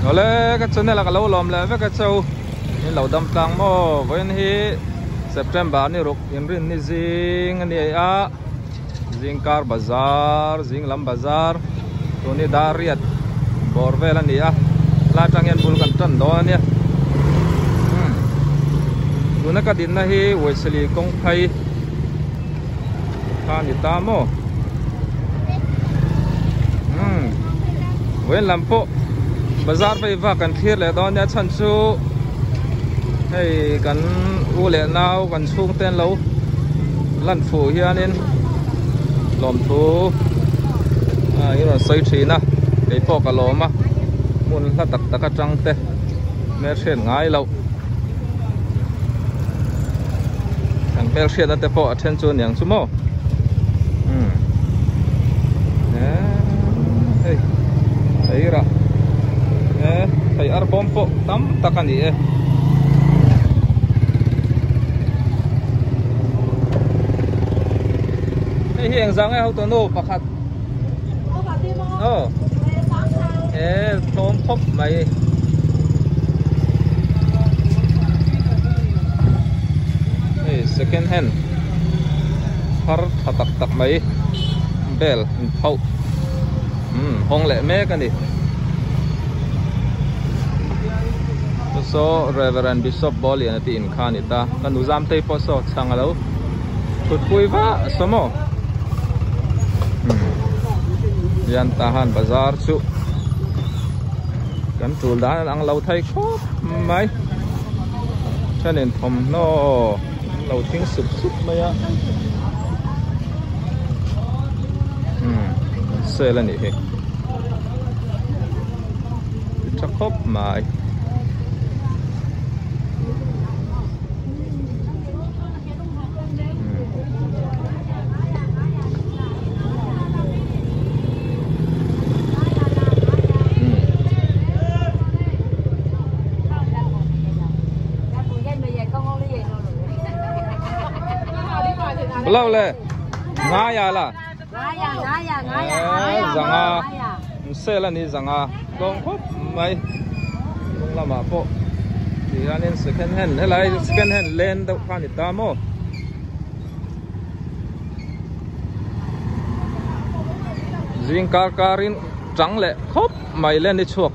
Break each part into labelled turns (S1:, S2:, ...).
S1: ole cái chỗ này là cái lâu lòm lại với cái châu nên lâu đâm tăng mò với hi September ni ruk in rin ni zing ni a zing car bazar zing lam bazar tu ni dariat borvel ni a la tang yan bul kan tan do ni tu na ka din na hi wesley kong phai kha ni ta mo wen lampo bazar bai va kan thir le don ya chan chu hey kan u le nau kan chung ten lo lan fu hianin lom thu iro soi thina ei po ka loma mun la tak tak atang te mer sen ngai lo kan mer sen te po athen chu niang chu mo hey ra thầy ar bom po tam takani hiện rằng ai hậu tổn nổ pakhat tôm phốc mày second hand har tak tak mày bel hậu hong lệ mẹ cái gì so Reverend Bishop Boli na ti in khanita kan uzam tei po so changalo kut puiwa somo yan tahan bazar chu kan tul dan ang lau thai khop mai chanen thom no lau thing sup sup maya sela ni he khop mai lâu lệ ngã ya là rằng à xe là ni rằng à con hút mày không làm mà po thì anh nên second hand hay là second hand lên đâu phan thì ta mò riêng carin trắng lệ khóc mày lên đi chuộc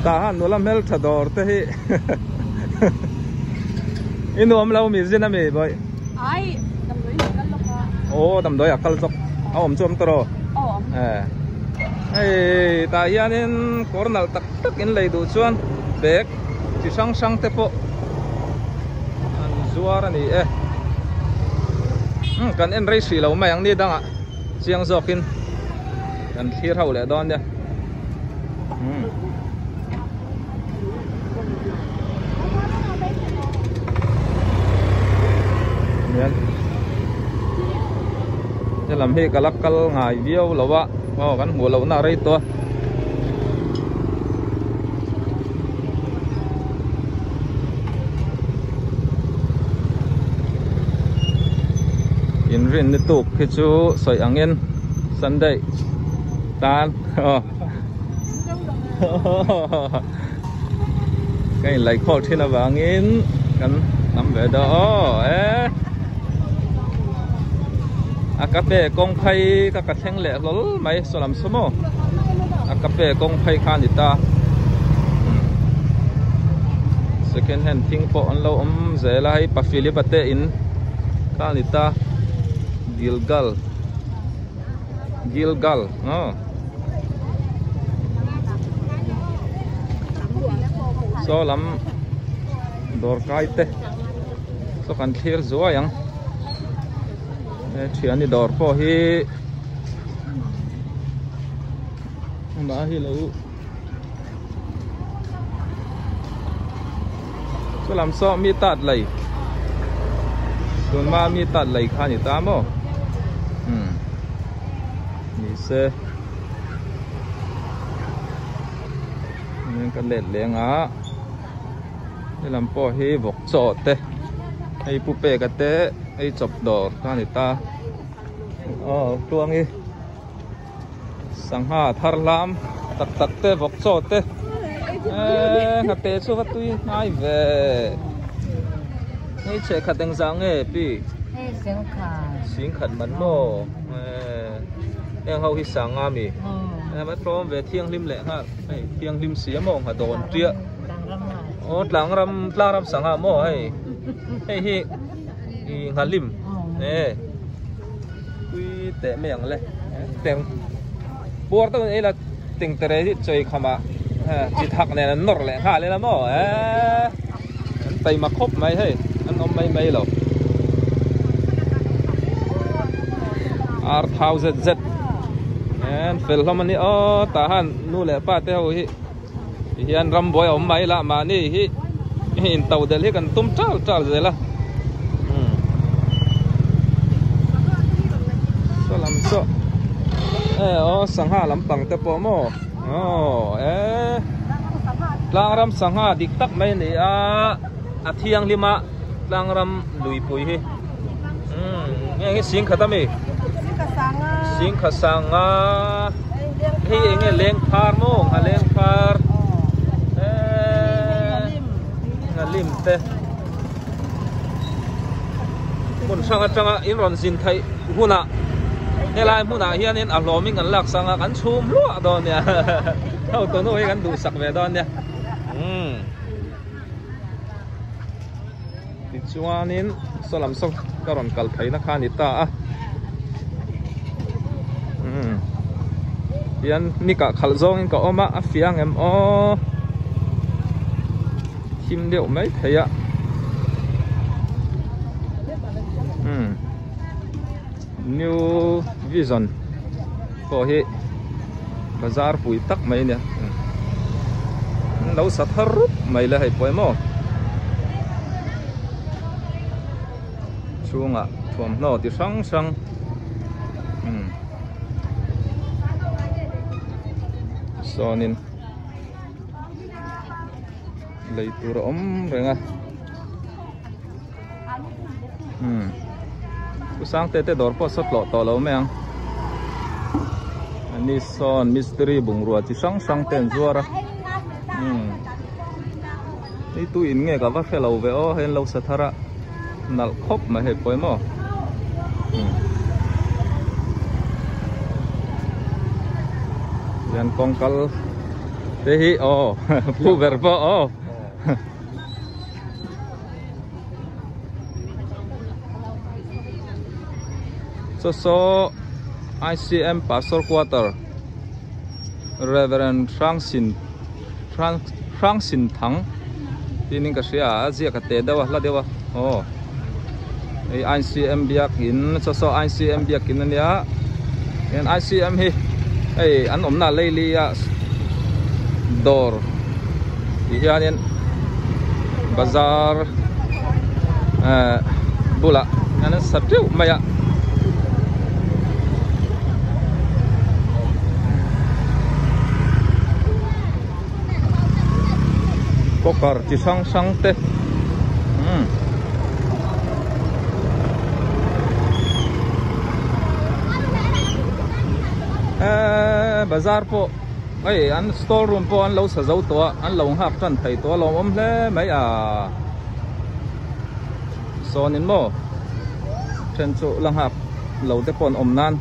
S1: tahan nulam hel thador te hi inuam lau mi zina mi boy ai dam doi akal lo dam doi akal sok om chom tro ai ta hianin cornal tak tak in lei du chuan bek chi sang sang te po an zuar ani kan en rei si lo mai ang ni danga chiang zokin kan thir hau le don yaจะlàm hi kalak kal ngai viau lawa kan ngủ lâu na rei to in rin ni tuk khi chu soi angin Sunday tan cái lấy khổ thì là vangin kan nằm về đó akape kong phai ka katheng le lol mai solam sumo akape kong phai khan ita second hand thing po an lo zela hai pa filipate in khan ita Gilgal so lam dor kai te so kan thir zo yang chuyện đi đòi po hi đã hi lâu so làm sao mi tạt lầy tuần ma mi tạt lầy khan gì ta mò mi xe nên cái lẹt lẹng á để làm po hi vọc trọ te hay pupe cái te ấy chụp đồ ta thì ta tuang đi sang ha thar lam tak tak te vok cho te ngặt te số vật tui ngay về ngay chơi khát đánh giang nghe pi xin khát mắn mò em hậu hi sang ngam mi em bắt prom về thiêng lim lệ ha thiêng lim xía mong hà đồn trịa lang ram sang ha mò hay hi ngà lim nè quy tệ miệng lên tiếng buộc tôi ấy là tiếng tệ đấy chơi không à chỉ thằng này là nổi lệ khá lên lắm mò tay mà khóc mấy hay anh ông mấy rồi R1000Z and film man ni tahan nu le pa te ho hi hian ram boy om mai la ma ni hi in tàu del hi kan tum chal zela so lam so sangha lam pang te po mo lang ram sangha dik tak mai ni a thiang lima lang ram lui pui hi nghe sing khatami sing khasanga hi nghe leng phar mo leng phar ngalim te mun sanga changa in ron sin thai huna helai huna hian in alomi ngan lak sanga kan chum lu don ya thau to no hi kan du sak ve don ya ti chuanin solam sok karon kal phai na khani ta hian mi ka khal zong in ka oma a fiang em him deuh mai theia New Vision ko hi bazar pui tak mai ne lo sa tharup mai la hai poimo chunga thom no ti sang sonin leitur om renga usang te dor po sot lo to lo meng ani son mystery bungrua chi sang ten zuara ni tu in nge ka va khelo ve hen lo sa thara nal khop ma he poimo yan kongkal tehi pu verbo so ICM Pastor Quarter Reverend Frank Sin Thang tining ka sia azia ka te dawa la dewa ei ICM biak in so ICM biak in ania en ICM hi ei an omna leili ya dor hianin bazar bula ana satiu maya kokar chi sang te bazar po ai an store room po an lo sa zo to an lo hap tan thai to lo om hle mai sonin mo chen chu lang hap lo te pon om nan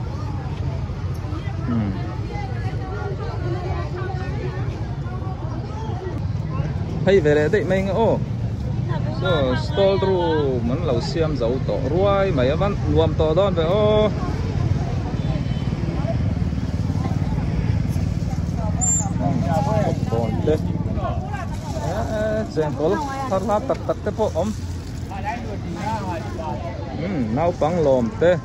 S1: hay về đây đấy mình so store room mình lâu xem dấu tổ ruồi mấy văn luồng tổ đón về còn đây xem có thắt thắt tật thế po om nấu băng lồm thế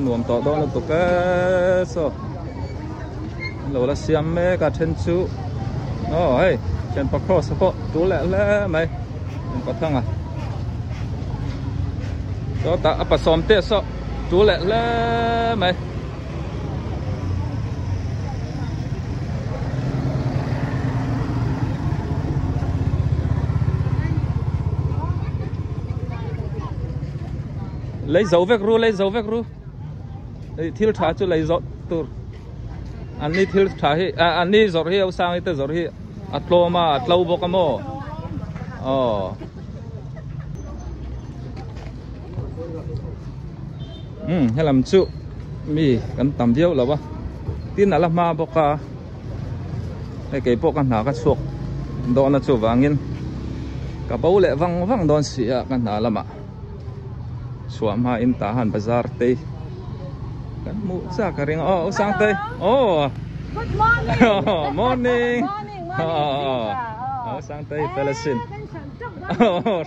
S1: nuông tọt đó là tụt cái so lâu là xem mấy cả chân chú ấy chân bạc cross po tú lẹ mày có thằng đó ta áp xóm tê so tú lẹ mày lấy dấu vết ru thiêu thả cho lấy dấu tur anh đi thiêu thả hi anh đi dấu hi sang itu dấu hi atlo ma atlo bokamo hay làm chịu mi kan tam diêu là ba tin là ma boka cái bộ kan na ka suộc đó là chỗ vangin cả bầu lệ vang don xia kan na lama suam ha in ta han bazar te kan mu sa ka ring sang te
S2: good morning.
S1: morning
S2: Morning.
S1: Sang te palasin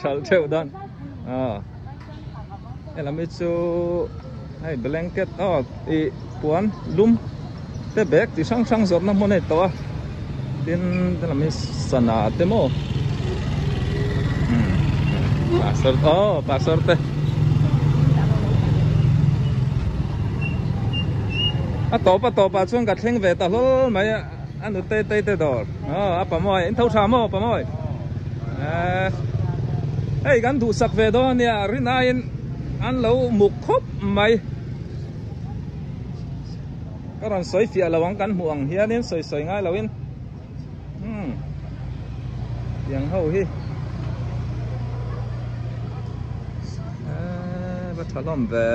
S1: sal cheu don làm ít số hay blanket i puan lum te bag ti sang giọt na mo này to tin làm ít sana te mo pastor te to pa chuan ka thleng ve ta hlol mai anu te dor pa moi in thau tha mo pa moi hey kan thu sak ve do nia rinain an lo muk khop mai karon soi fia lawang kan huang hianin soi ngai lawin yang ho hi ba thalom ve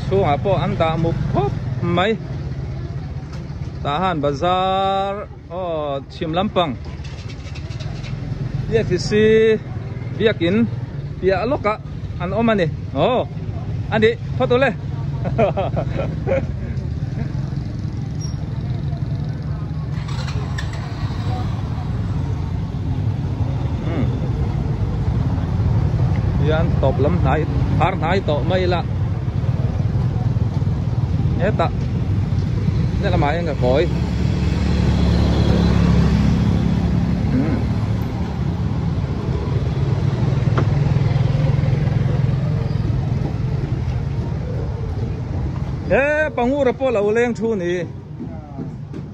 S1: xuống po ăn ta mục khop mấy tahan bazar chim lampang dia fisi biakin pia loka an omani andi foto le yan top lắm nãy har nãy to mấy la ta đây là máy người khói pangur apa lau leng thu ni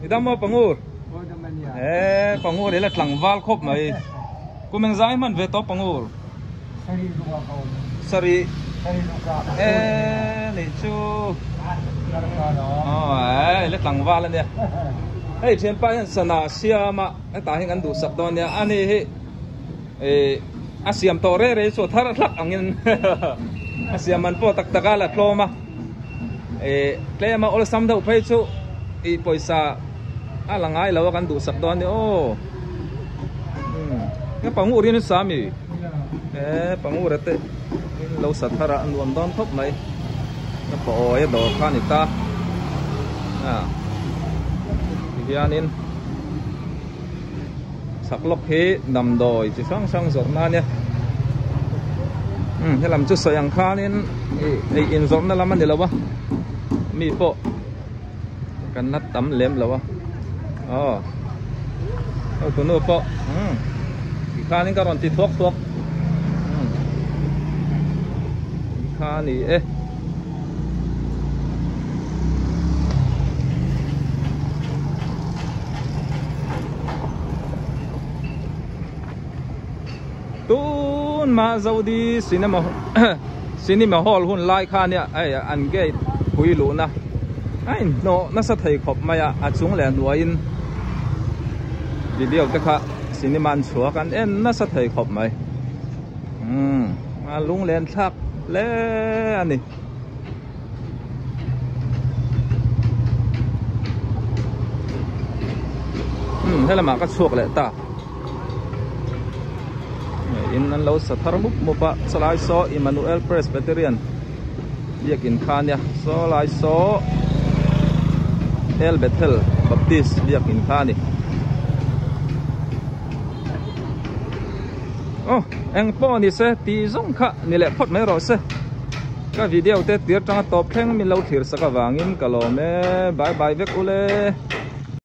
S1: idam mo pangur pangur đấy là thằng val khop mày cô mình giải mình về top pangur sari này chu lek lang va lên nè hey thian pa yan sana siama ta hin an du sak don ya ani hi asiam to re so thar thak angin asiam man po tak takala kloma klema ol sam do phai chu poisa alangai lawa kan du sak don ni cái pangu rin sami pangu rete lâu sat thara an wam don thop mai nó bỏ cái đồ phan người ta hianin sạc lốc hết nằm đồi chỉ sang giọt na nhé thế làm chút sợi hàng kha nên in giọt nó làm ăn được đâu mi po cần nát tắm lem đâu tụi nó po kha nên còn thịt thuốc kha này tun ma zau di cinema hall hun lai kha nia an ge hui lu na no na sa thei khop maya achung le nuain video te kha cinema an chua kan en na sa thei khop mai ma lung len thak le ani hay là mà cái chuột lại ta in an lo sa tharmup mopa salai so Emmanuel Presbyterian biakin khania so lai so El Bethel Baptist biakin khani anh po ni se ti zong kha ni le phot mai ro se ka video te tir tang top theng min lo thir saka wangin kalome bye bye vek ule